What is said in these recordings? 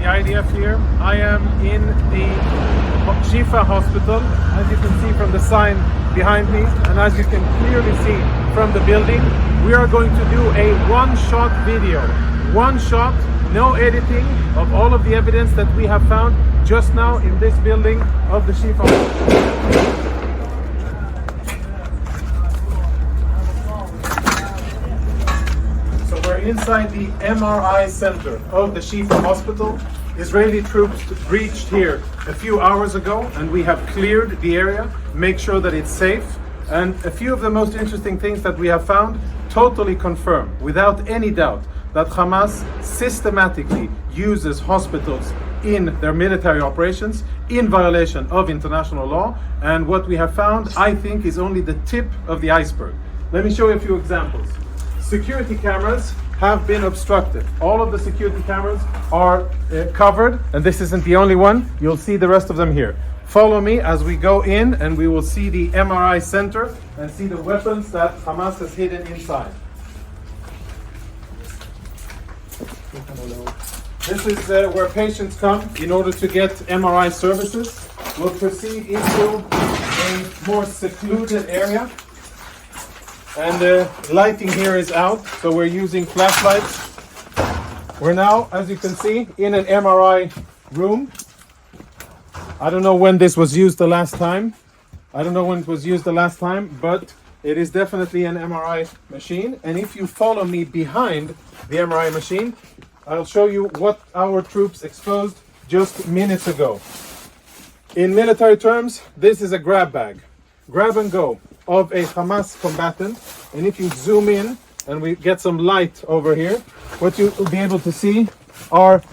the IDF here. I am in the Shifa hospital, as you can see from the sign behind me, and as you can clearly see from the building. We are going to do a one-shot video. One shot, no editing, of all of the evidence that we have found just now in this building of the Shifa hospital. Inside the MRI center of the Shifa hospital. Israeli troops reached here a few hours ago, and we have cleared the area, make sure that it's safe. And a few of the most interesting things that we have found totally confirm, without any doubt, that Hamas systematically uses hospitals in their military operations in violation of international law. And what we have found, I think, is only the tip of the iceberg. Let me show you a few examples. Security cameras have been obstructed. All of the security cameras are covered, and this isn't the only one. You'll see the rest of them here. Follow me as we go in, and we will see the MRI center and see the weapons that Hamas has hidden inside. This is where patients come in order to get MRI services. We'll proceed into a more secluded area. And the lighting here is out, so we're using flashlights. We're now, as you can see, in an MRI room. I don't know when this was used the last time. But it is definitely an MRI machine. And if you follow me behind the MRI machine, I'll show you what our troops exposed just minutes ago. In military terms, this is a grab bag. Grab and go of a Hamas combatant, and if you zoom in and we get some light over here, what you will be able to see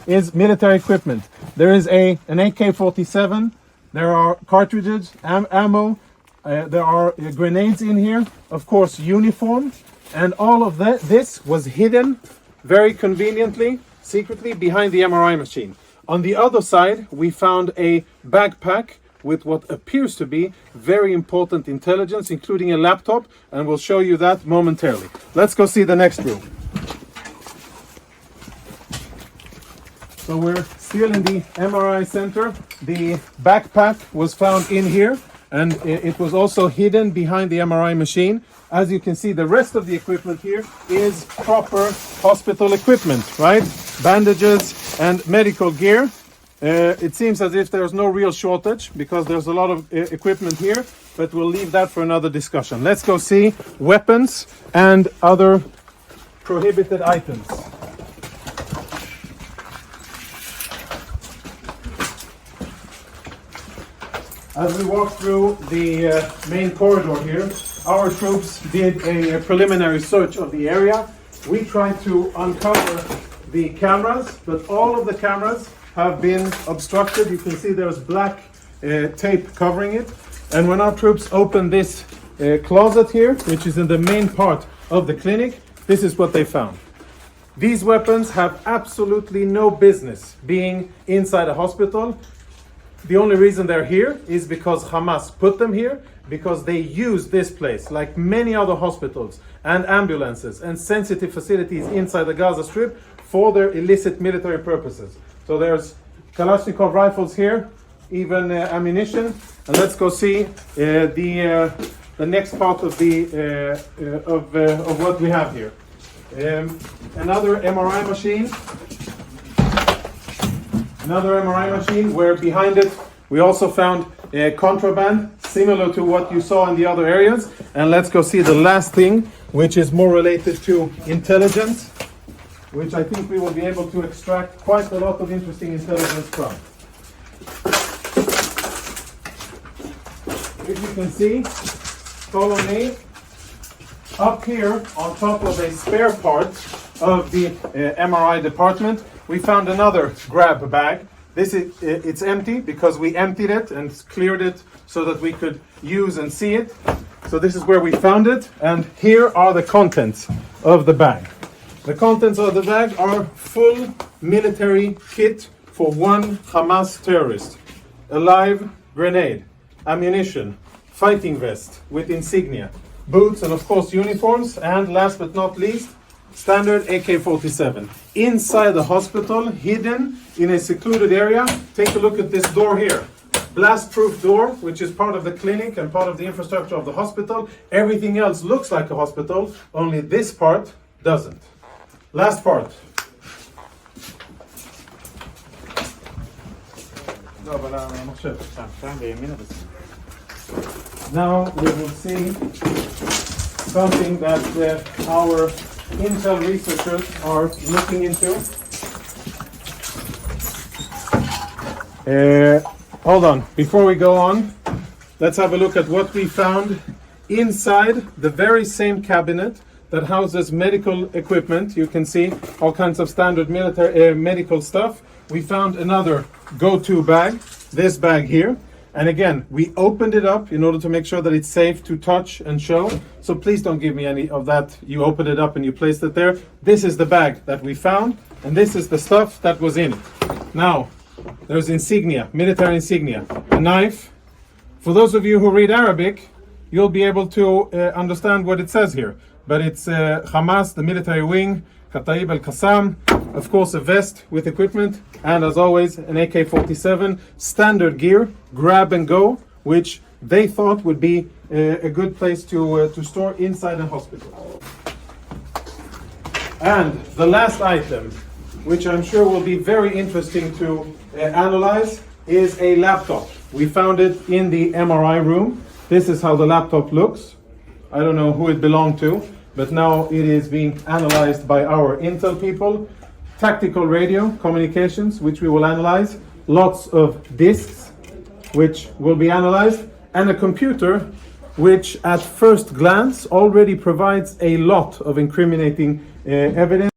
is military equipment. There is an AK-47, there are cartridges, ammo, there are grenades in here, of course uniform, and all of this was hidden very conveniently, secretly behind the MRI machine. On the other side, we found a backpack with what appears to be very important intelligence, including a laptop, and we'll show you that momentarily. Let's go see the next room. So we're still in the MRI center. The backpack was found in here, and it was also hidden behind the MRI machine. As you can see, the rest of the equipment here is proper hospital equipment, right? Bandages and medical gear. It seems as if there's no real shortage because there's a lot of equipment here, but we'll leave that for another discussion. Let's go see weapons and other prohibited items. As we walk through the main corridor here, our troops did a preliminary search of the area. We tried to uncover the cameras, but all of the cameras have been obstructed. You can see there's black tape covering it. And when our troops opened this closet here, which is in the main part of the clinic, this is what they found. These weapons have absolutely no business being inside a hospital. The only reason they're here is because Hamas put them here, because they use this place, like many other hospitals and ambulances and sensitive facilities inside the Gaza Strip, for their illicit military purposes. So there's Kalashnikov rifles here, even ammunition. And let's go see the next part of of what we have here. Another MRI machine, where behind it we also found contraband similar to what you saw in the other areas. And let's go see the last thing, which is more related to intelligence, which I think we will be able to extract quite a lot of interesting intelligence from. If you can see, follow me. Up here, on top of a spare part of the MRI department, we found another grab bag. It's empty because we emptied it and cleared it so that we could use and see it. So this is where we found it, and here are the contents of the bag. The contents of the bag are full military kit for one Hamas terrorist. A live grenade, ammunition, fighting vest with insignia, boots, and of course uniforms, and last but not least, standard AK-47. Inside the hospital, hidden in a secluded area. Take a look at this door here. Blast-proof door, which is part of the clinic and part of the infrastructure of the hospital. Everything else looks like a hospital, only this part doesn't. Last part. Now we will see something that our Intel researchers are looking into. Hold on, before we go on, let's have a look at what we found inside the very same cabinet that houses medical equipment. You can see all kinds of standard military medical stuff. We found another go-to bag, this bag here. And again, we opened it up in order to make sure that it's safe to touch and show. So please don't give me any of that. You opened it up and you placed it there. This is the bag that we found, and this is the stuff that was in it. Now, there's insignia, military insignia, a knife. For those of you who read Arabic, you'll be able to understand what it says here. But it's Hamas, the military wing, Kataib al-Qassam, of course a vest with equipment, and as always an AK-47, standard gear, grab and go, which they thought would be a good place to store inside a hospital. And the last item, which I'm sure will be very interesting to analyze, is a laptop. We found it in the MRI room. This is how the laptop looks. I don't know who it belonged to, but now it is being analyzed by our Intel people. Tactical radio communications, which we will analyze. Lots of disks, which will be analyzed. And a computer, which at first glance already provides a lot of incriminating evidence.